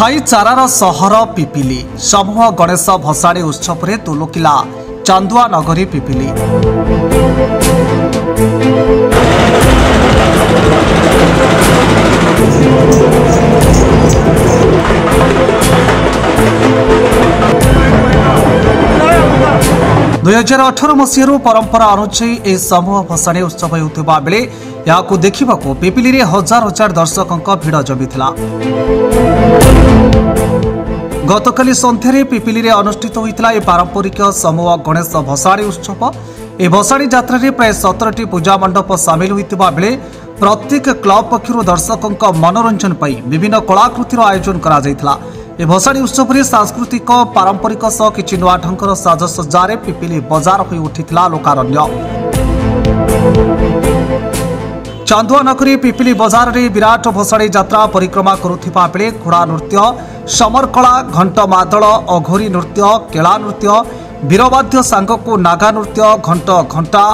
भाईचारार सहर पिपिली समूह गणेश भसाणी उत्सव में तुलुकिला चांदुआ नगरी पिपिली। दुई 2018 मसीह परंपरा अनुसार यह समूह भसाणी उत्सव होता बेले या देखा पिपिली में हजार हजार दर्शकों भीड़ जमीला। गतकाली सन्ध्यारे पिपिली में अनुष्ठित होता पारंपरिक समूह गणेश भसाणी उत्सव। ए भसाणी यात्रा रे प्राय 17टी पूजा मंडप सामिल होता बेले प्रत्येक क्लब पक्षर दर्शकों मनोरंजन पर विभिन्न कलाकृतिर आयोजन करा जायथिला। ए भसाणी उत्सव में सांस्कृतिक पारंपरिक सह किछि नुआ ढंगर साजसज्जारे पिपिली बजार होई उठिथिला लोकारण्य। चांदुआ नगरी पिपिली बजार रे विराट भसाणी यात्रा परिक्रमा करुथिबा बेले घोड़ा नृत्य, समरकला, घंट मादल, अघोरी नृत्य, केला नृत्य, वीरवाद्य सांगकु नागा नृत्य, घंट घंटा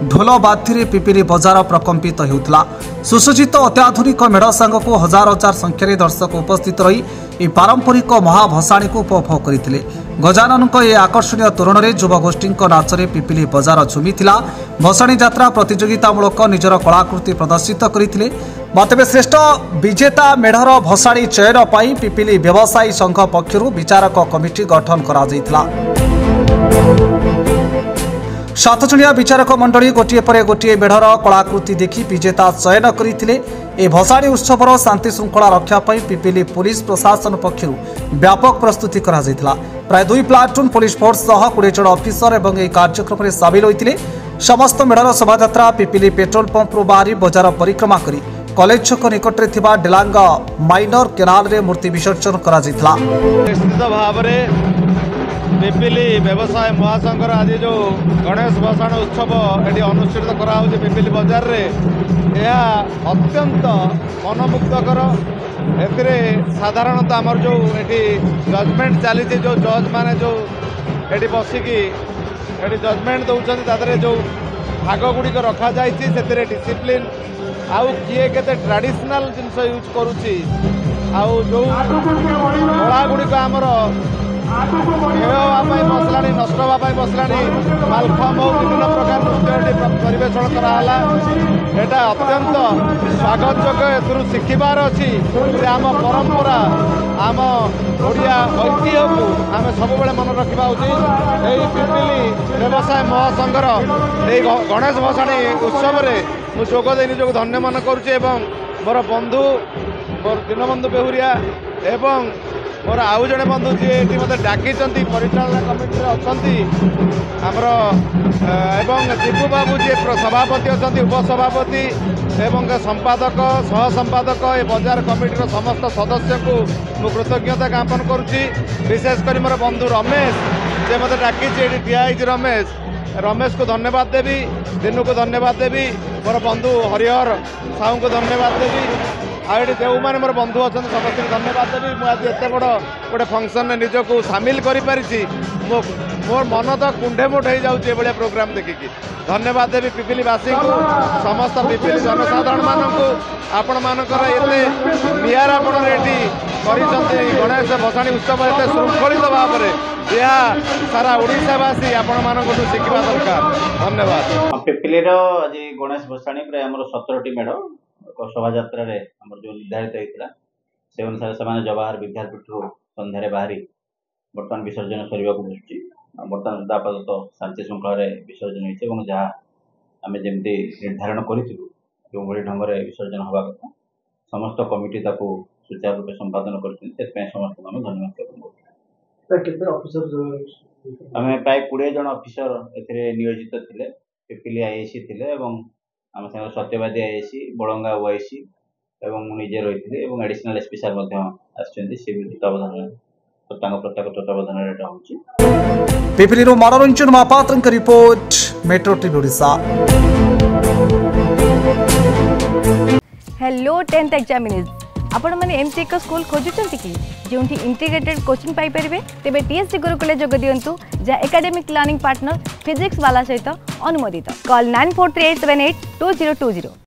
ढोल बाध्य पिपिली बजार प्रकंपित होता। सुसज्जित अत्याधुनिक मेढ़ सांगकु हजार हजार संख्यार दर्शक उपस्थित रही यह पारंपरिक महाभसाणी को उपभोग करते। गजानन यह आकर्षणीय तोरण में युवगोष्ठी नाचरे पिपिली बजार झुमिथिला। भसाणी यात्रा प्रतियोगितामूलक निजर कलाकृति प्रदर्शित करते। बतबे श्रेष्ठ विजेता मेढ़र भसाणी चयन पर पिपिली व्यवसायी संघ पक्षर विचारक कमिटी गठन करा जायथिला। 7 जणिया विचारक मंडली गोटे पर गोटे मेढ़र कलाकृति देखि विजेता चयन करते। ए भसाणी उत्सवर शांति श्रृंखला रक्षा पर पिपिली पुलिस प्रशासन पक्षर व्यापक प्रस्तुति करा जायथिला। प्राय 2 प्लाटून पुलिस फोर्स सह 20 जन अफिसर एवं यह कार्यक्रम में सामिल होते। समस्त मेढ़र शोभायात्रा पिपिली पेट्रोल पंप बाहरी बजार परिक्रमा करी कॉलेज छक निकट में थिबा डेलांग माइनर केनाल रे मूर्ति विसर्जन करा जायथिला। निश्चित भाव पिपिली व्यवसाय महासंघर आज जो गणेश भसाण उत्सव ये अनुष्ठित करा पिपिली बजार रे यह अत्यंत मनमुग्धकर। ए साधारणतः आमर जो ये जजमेंट चली जो जज माने जो ये बसिकी ये जजमेंट दौरान तादरे जो भाग गुड़िक रखा जाए डिसिप्लिन आउ किए के ट्रेडिशनल जिनस यूज करुच्ची आउ जो कला गुड़िक आमर बसला नष्ट होगापाई बसला मालखम हो विभिन्न प्रकार नृत्य परिवेषण कराला। एटा अत्यंत स्वागत योग्य। एथुरु शिखिबार अच्छी आम परंपरा आम ओडिया ऐतिह्य को आम सब मन रखा उचित। यही पिपिली व्यवसाय महासंघर गणेश भसाणी उत्सव में जोगदे निजक धन्य मन करुचे। मोर बंधु मोर दीनबंधु बेहुरिया एवं मोर आउ जड़े बंधु जी ये मत डाकी परिचालना कमिटी अच्छा आमर एवं दीपू बाबू जी सभापति अच्छा उपसभापति एवं संपादक सह संपादक ये बजार कमिटीर समस्त सदस्य को मु कृतज्ञता ज्ञापन करुच्ची। विशेषकर मोर बंधु रमेश जे मत डाकी ठिया रमेश को धन्यवाद देवी, दिनू को धन्यवाद देवी, मोर बंधु हरिहर साहू को धन्यवाद देवी। आए जो मैंने मोर बंधु अच्छा समस्त धन्यवाद देवी। मुझे एत बड़ गोटे फंक्शन में निजक सामिल कर मोर मन तो कुंडेमुठ हो जाए भाई प्रोग्राम देखिकी। धन्यवाद देवी पिपिलीवासी को समस्त पिपिली जनसाधारण मानू आपण मानकर एते नियार आपण रेडी करिसंते गणेश भसाणी उत्सव एते श्रृंखलित भाव में यह सारा ओडिशावासी आपण मानक शिखा दरकार। धन्यवाद। पिपिलीर आज गणेश भसाणी प्राय आम 17टी मेढ़ शोभा यात्रा जो निर्धारित होता से अनुसार से जवाहर विद्यापीठ सन्धार बाहरी बर्तमान विसर्जन करने को बसुची। बर्तमान सुधा आपातत शांति श्रृंखला विसर्जन हो जहाँ आम जमी निर्धारण करूँ जो भाई ढंग से विसर्जन हवा कथा समस्त कमिटी सुचारू रूप संपादन कर समस्त आम धन्यवाद आम प्राय 20 जन अफिसर नियोजित थे। पिपिली आईएसी थे आम सागर सत्यवादी आईएसी बड़ंगा ओआईसी एवं निजे रही एडिशनल एसपी सार तत्वावधान प्रत्येक तत्वावधान Pipili Manoranjan Mahapatra report metro TV Odisha. Hello 10th examinees आपण मैंने एमती एक स्कूल खोजुंट कि जो इंटीग्रेटेड कोचिंग पाई परिबे तेबे टीएससी गुरुकुल जोग दियंतु जहाँ एकेडमिक लर्निंग पार्टनर फिजिक्स वाला सहित अनुमोदित। कॉल 9438782020।